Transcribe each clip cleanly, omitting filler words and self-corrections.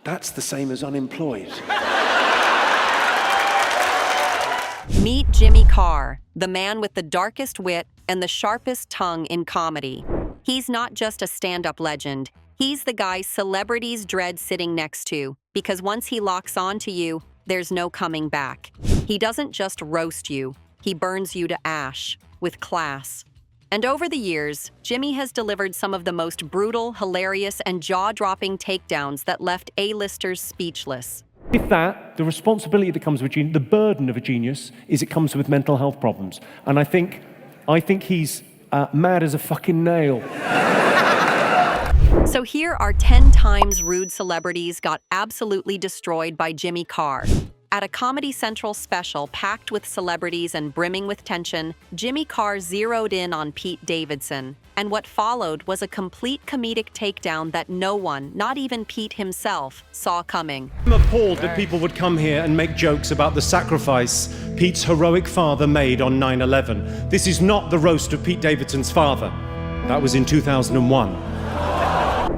That's the same as unemployed. Meet Jimmy Carr, the man with the darkest wit and the sharpest tongue in comedy. He's not just a stand-up legend. He's the guy celebrities dread sitting next to, because once he locks on to you, there's no coming back. He doesn't just roast you, he burns you to ash, with class. And over the years, Jimmy has delivered some of the most brutal, hilarious, and jaw-dropping takedowns that left A-listers speechless. With that, the responsibility that comes with genius, the burden of a genius, is it comes with mental health problems. And I think he's mad as a fucking nail. So here are 10 times rude celebrities got absolutely destroyed by Jimmy Carr. At a Comedy Central special packed with celebrities and brimming with tension, Jimmy Carr zeroed in on Pete Davidson, and what followed was a complete comedic takedown that no one, not even Pete himself, saw coming. I'm appalled that people would come here and make jokes about the sacrifice Pete's heroic father made on 9/11. This is not the roast of Pete Davidson's father. That was in 2001.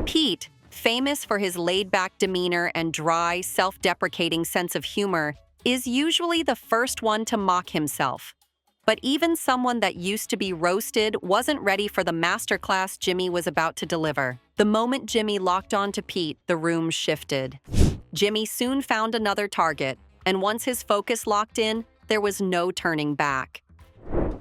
Pete, famous for his laid-back demeanor and dry, self-deprecating sense of humor, is usually the first one to mock himself. But even someone that used to be roasted wasn't ready for the masterclass Jimmy was about to deliver. The moment Jimmy locked on to Pete, the room shifted. Jimmy soon found another target, and once his focus locked in, there was no turning back.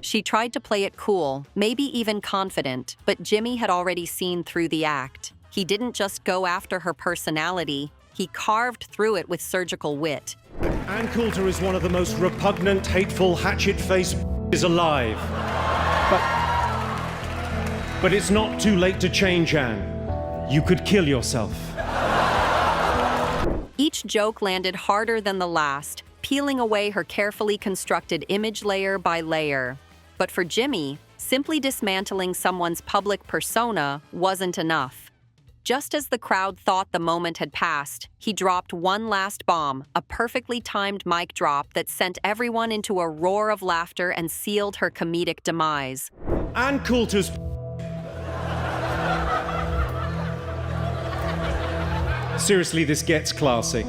She tried to play it cool, maybe even confident, but Jimmy had already seen through the act. He didn't just go after her personality, he carved through it with surgical wit. Ann Coulter is one of the most repugnant, hateful, hatchet-faced is alive. But it's not too late to change, Ann. You could kill yourself. Each joke landed harder than the last, peeling away her carefully constructed image layer by layer. But for Jimmy, simply dismantling someone's public persona wasn't enough. Just as the crowd thought the moment had passed, he dropped one last bomb, a perfectly timed mic drop that sent everyone into a roar of laughter and sealed her comedic demise. Ann Coulter's Seriously, this gets classy.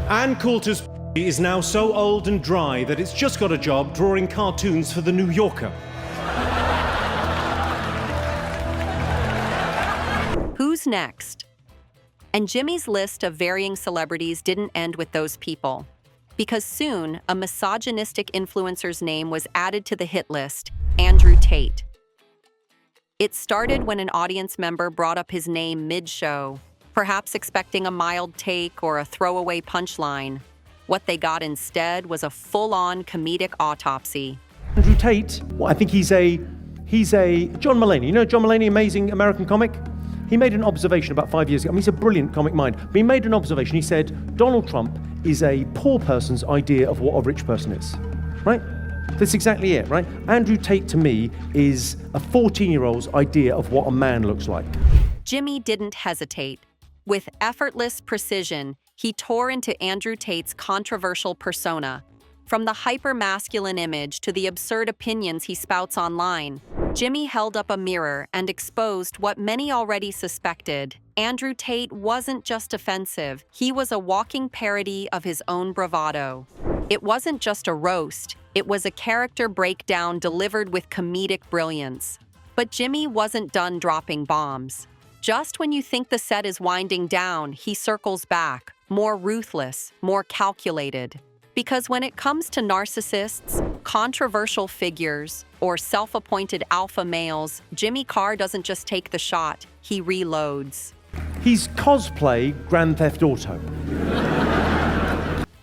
Ann Coulter's is now so old and dry that it's just got a job drawing cartoons for The New Yorker. Who's next? And Jimmy's list of varying celebrities didn't end with those people. Because soon, a misogynistic influencer's name was added to the hit list, Andrew Tate. It started when an audience member brought up his name mid-show, perhaps expecting a mild take or a throwaway punchline. What they got instead was a full-on comedic autopsy. Andrew Tate, well, I think he's a John Mulaney. You know John Mulaney, amazing American comic? He made an observation about 5 years ago. I mean, he's a brilliant comic mind. But he made an observation. He said, Donald Trump is a poor person's idea of what a rich person is, right? That's exactly it, right? Andrew Tate, to me, is a 14-year-old's idea of what a man looks like. Jimmy didn't hesitate. With effortless precision, he tore into Andrew Tate's controversial persona. From the hyper-masculine image to the absurd opinions he spouts online, Jimmy held up a mirror and exposed what many already suspected. Andrew Tate wasn't just offensive, he was a walking parody of his own bravado. It wasn't just a roast, it was a character breakdown delivered with comedic brilliance. But Jimmy wasn't done dropping bombs. Just when you think the set is winding down, he circles back, more ruthless, more calculated. Because when it comes to narcissists, controversial figures, or self-appointed alpha males, Jimmy Carr doesn't just take the shot, he reloads. He's cosplay Grand Theft Auto.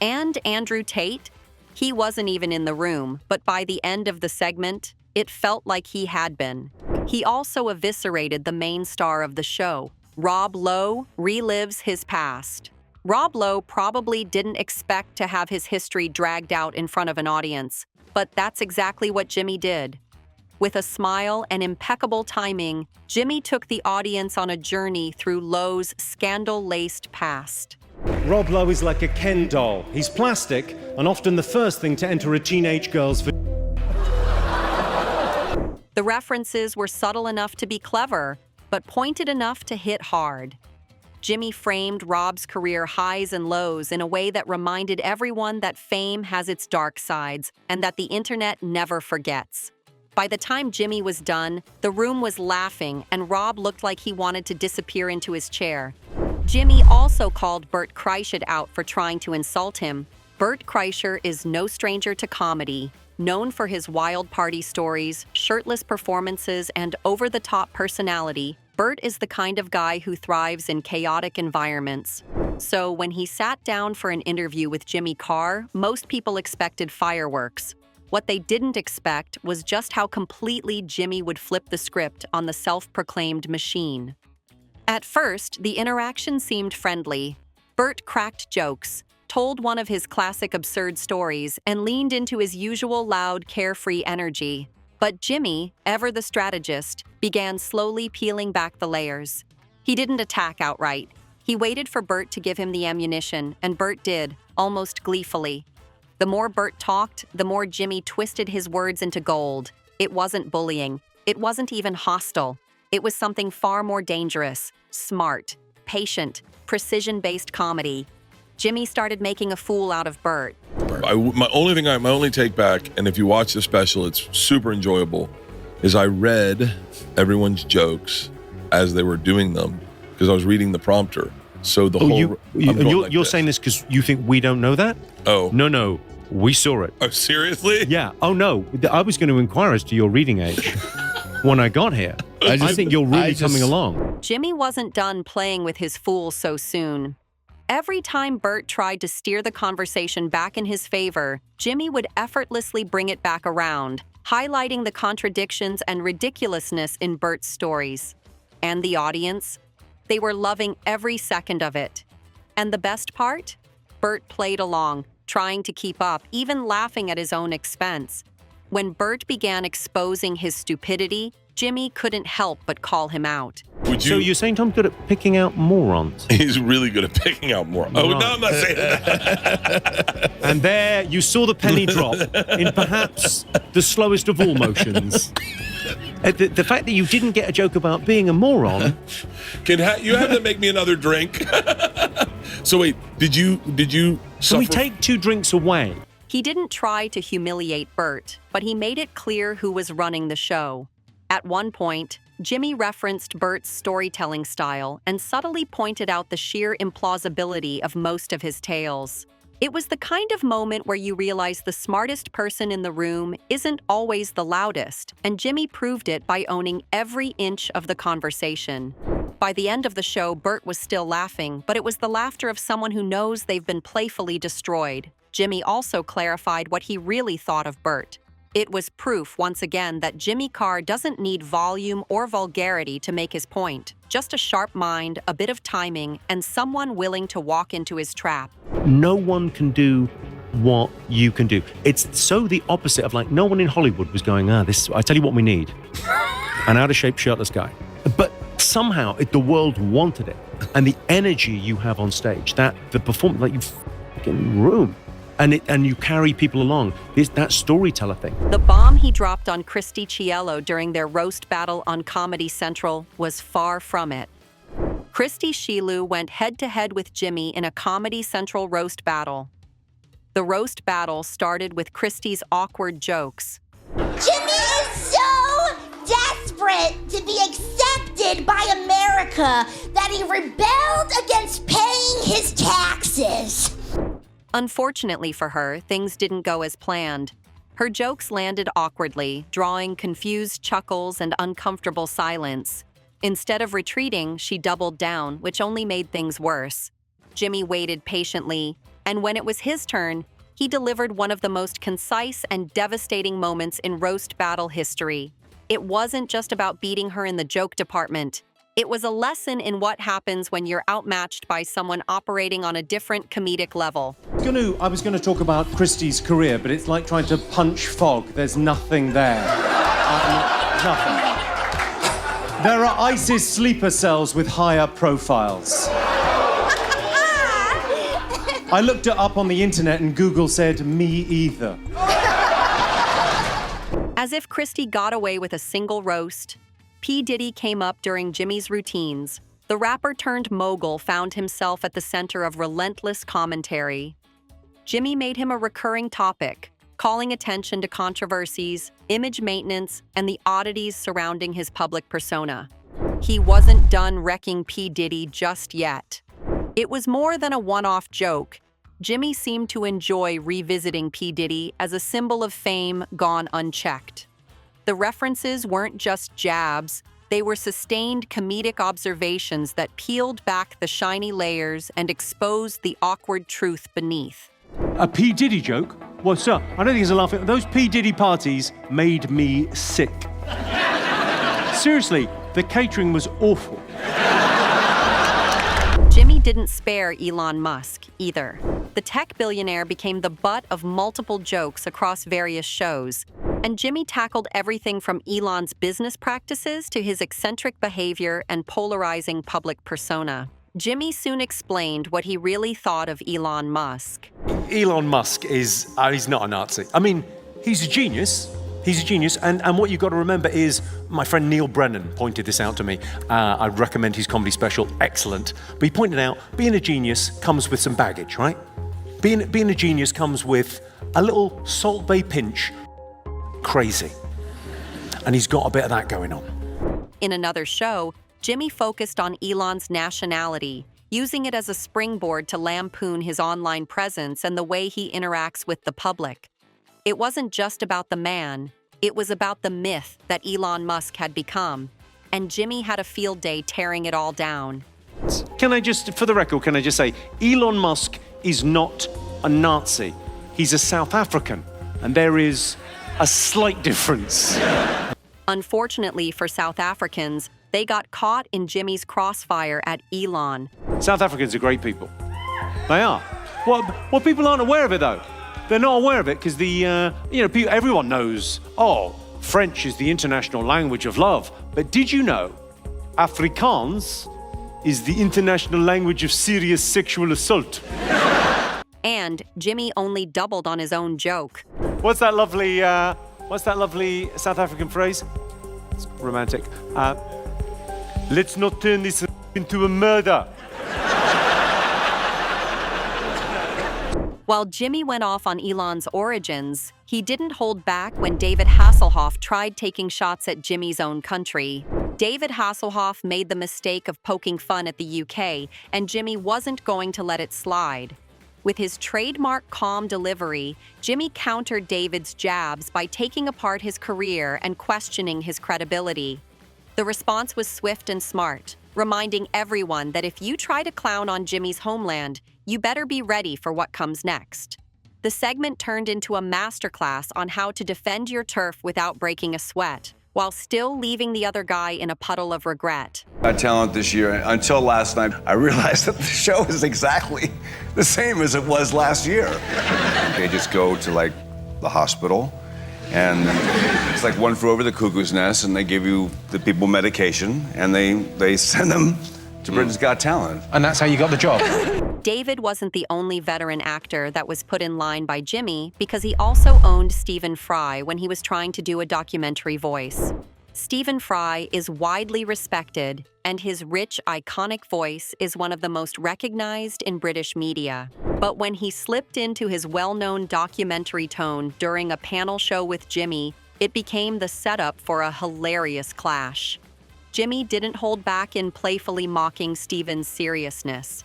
And Andrew Tate? He wasn't even in the room, but by the end of the segment, it felt like he had been. He also eviscerated the main star of the show. Rob Lowe relives his past. Rob Lowe probably didn't expect to have his history dragged out in front of an audience, but that's exactly what Jimmy did. With a smile and impeccable timing, Jimmy took the audience on a journey through Lowe's scandal-laced past. Rob Lowe is like a Ken doll. He's plastic and often the first thing to enter a teenage girl's The references were subtle enough to be clever, but pointed enough to hit hard. Jimmy framed Rob's career highs and lows in a way that reminded everyone that fame has its dark sides and that the internet never forgets. By the time Jimmy was done, the room was laughing and Rob looked like he wanted to disappear into his chair. Jimmy also called Bert Kreischer out for trying to insult him. Bert Kreischer is no stranger to comedy. Known for his wild party stories, shirtless performances, and over-the-top personality, Bert is the kind of guy who thrives in chaotic environments. So when he sat down for an interview with Jimmy Carr, most people expected fireworks. What they didn't expect was just how completely Jimmy would flip the script on the self-proclaimed machine. At first, the interaction seemed friendly. Bert cracked jokes, told one of his classic absurd stories, and leaned into his usual loud, carefree energy. But Jimmy, ever the strategist, began slowly peeling back the layers. He didn't attack outright. He waited for Bert to give him the ammunition, and Bert did, almost gleefully. The more Bert talked, the more Jimmy twisted his words into gold. It wasn't bullying. It wasn't even hostile. It was something far more dangerous, smart, patient, precision-based comedy. Jimmy started making a fool out of Bert. My only take back, and if you watch the special, it's super enjoyable, is I read everyone's jokes as they were doing them because I was reading the prompter. So the whole you're saying this because you think we don't know that? Oh No, we saw it. Oh, seriously? Yeah. Oh no, I was going to inquire as to your reading age when I got here. I think you're really coming along. Jimmy wasn't done playing with his fool so soon. Every time Bert tried to steer the conversation back in his favor, Jimmy would effortlessly bring it back around, highlighting the contradictions and ridiculousness in Bert's stories. And the audience? They were loving every second of it. And the best part? Bert played along, trying to keep up, even laughing at his own expense. When Bert began exposing his stupidity, Jimmy couldn't help but call him out. So you're saying Tom's good at picking out morons? He's really good at picking out morons. Oh, Right. no, I'm not saying that. And there you saw the penny drop in perhaps the slowest of all motions. The fact that you didn't get a joke about being a moron. You have to make me another drink. So wait, did you Can suffer? we take 2 drinks away? He didn't try to humiliate Bert, but he made it clear who was running the show. At one point, Jimmy referenced Bert's storytelling style and subtly pointed out the sheer implausibility of most of his tales. It was the kind of moment where you realize the smartest person in the room isn't always the loudest, and Jimmy proved it by owning every inch of the conversation. By the end of the show, Bert was still laughing, but it was the laughter of someone who knows they've been playfully destroyed. Jimmy also clarified what he really thought of Bert. It was proof, once again, that Jimmy Carr doesn't need volume or vulgarity to make his point. Just a sharp mind, a bit of timing, and someone willing to walk into his trap. No one can do what you can do. It's so the opposite of like no one in Hollywood was going, I tell you what we need. An out-of-shape shirtless guy. But somehow the world wanted it. And the energy you have on stage, that the performance, like you fucking room. And you carry people along. That storyteller thing. The bomb he dropped on Christy Cielo during their roast battle on Comedy Central was far from it. Christy Cielo went head-to-head with Jimmy in a Comedy Central roast battle. The roast battle started with Christy's awkward jokes. Jimmy is so desperate to be accepted by America that he rebelled against paying his taxes. Unfortunately for her, things didn't go as planned. Her jokes landed awkwardly, drawing confused chuckles and uncomfortable silence. Instead of retreating, she doubled down, which only made things worse. Jimmy waited patiently, and when it was his turn, he delivered one of the most concise and devastating moments in roast battle history. It wasn't just about beating her in the joke department. It was a lesson in what happens when you're outmatched by someone operating on a different comedic level. I was going to talk about Christie's career, but it's like trying to punch fog. There's nothing there. Nothing. There are ISIS sleeper cells with higher profiles. I looked it up on the internet and Google said, me either. As if Christie got away with a single roast, P. Diddy came up during Jimmy's routines. The The rapper-turned-mogul found himself at the center of relentless commentary. Jimmy made him a recurring topic, calling attention to controversies, image maintenance, and the oddities surrounding his public persona. He wasn't done wrecking P. Diddy just yet. It was more than a one-off joke. Jimmy seemed to enjoy revisiting P. Diddy as a symbol of fame gone unchecked. The references weren't just jabs, they were sustained comedic observations that peeled back the shiny layers and exposed the awkward truth beneath. A P. Diddy joke? Well, sir, I don't think it's a laughing. Those P. Diddy parties made me sick. Seriously, the catering was awful. Jimmy didn't spare Elon Musk either. The tech billionaire became the butt of multiple jokes across various shows, and Jimmy tackled everything from Elon's business practices to his eccentric behavior and polarizing public persona. Jimmy soon explained what he really thought of Elon Musk. Elon Musk is, he's not a Nazi. I mean, he's a genius. He's a genius, and what you've got to remember is, my friend Neil Brennan pointed this out to me. I'd recommend his comedy special, excellent. But he pointed out, being a genius comes with some baggage, right? Being a genius comes with a little Salt Bay pinch, crazy. And he's got a bit of that going on. In another show, Jimmy focused on Elon's nationality, using it as a springboard to lampoon his online presence and the way he interacts with the public. It wasn't just about the man, it was about the myth that Elon Musk had become, and Jimmy had a field day tearing it all down. Can I just, for the record, can I just say, Elon Musk is not a Nazi. He's a South African, and there is a slight difference. Unfortunately for South Africans, they got caught in Jimmy's crossfire at Elon. South Africans are great people. They are. What people aren't aware of it, though. They're not aware of it because everyone knows, French is the international language of love. But did you know Afrikaans is the international language of serious sexual assault? And Jimmy only doubled on his own joke. What's that lovely South African phrase? It's romantic. Let's not turn this into a murder. While Jimmy went off on Elon's origins, he didn't hold back when David Hasselhoff tried taking shots at Jimmy's own country. David Hasselhoff made the mistake of poking fun at the UK, and Jimmy wasn't going to let it slide. With his trademark calm delivery, Jimmy countered David's jabs by taking apart his career and questioning his credibility. The response was swift and smart, reminding everyone that if you try to clown on Jimmy's homeland, you better be ready for what comes next. The segment turned into a masterclass on how to defend your turf without breaking a sweat, while still leaving the other guy in a puddle of regret. Got Talent this year. Until last night, I realized that the show is exactly the same as it was last year. They just go to the hospital, and it's like one flew over the cuckoo's nest, and they give you the people medication, and they send them to Britain's Got Talent. And that's how you got the job? David wasn't the only veteran actor that was put in line by Jimmy, because he also owned Stephen Fry when he was trying to do a documentary voice. Stephen Fry is widely respected, and his rich, iconic voice is one of the most recognized in British media. But when he slipped into his well-known documentary tone during a panel show with Jimmy, it became the setup for a hilarious clash. Jimmy didn't hold back in playfully mocking Stephen's seriousness.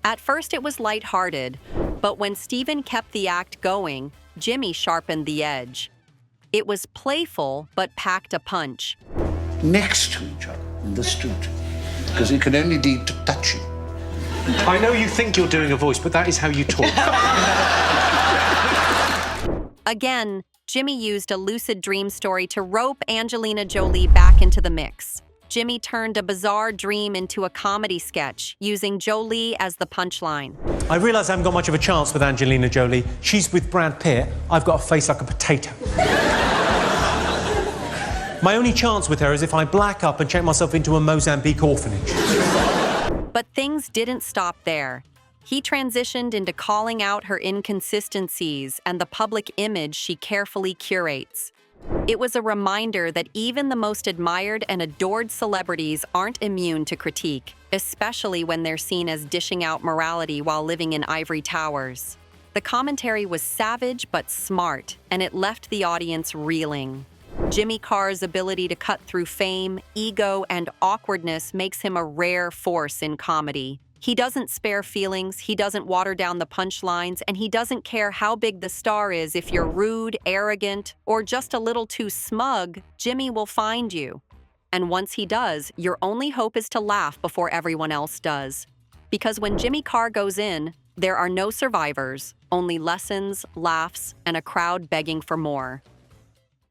At first it was lighthearted, but when Stephen kept the act going, Jimmy sharpened the edge. It was playful, but packed a punch. Next to each other in the street, because it can only lead to touching. I know you think you're doing a voice, but that is how you talk. Again, Jimmy used a lucid dream story to rope Angelina Jolie back into the mix. Jimmy turned a bizarre dream into a comedy sketch, using Jolie as the punchline. I realise I haven't got much of a chance with Angelina Jolie. She's with Brad Pitt. I've got a face like a potato. My only chance with her is if I black up and check myself into a Mozambique orphanage. But things didn't stop there. He transitioned into calling out her inconsistencies and the public image she carefully curates. It was a reminder that even the most admired and adored celebrities aren't immune to critique, especially when they're seen as dishing out morality while living in ivory towers. The commentary was savage but smart, and it left the audience reeling. Jimmy Carr's ability to cut through fame, ego, and awkwardness makes him a rare force in comedy. He doesn't spare feelings, he doesn't water down the punchlines, and he doesn't care how big the star is. If you're rude, arrogant, or just a little too smug, Jimmy will find you. And once he does, your only hope is to laugh before everyone else does. Because when Jimmy Carr goes in, there are no survivors, only lessons, laughs, and a crowd begging for more.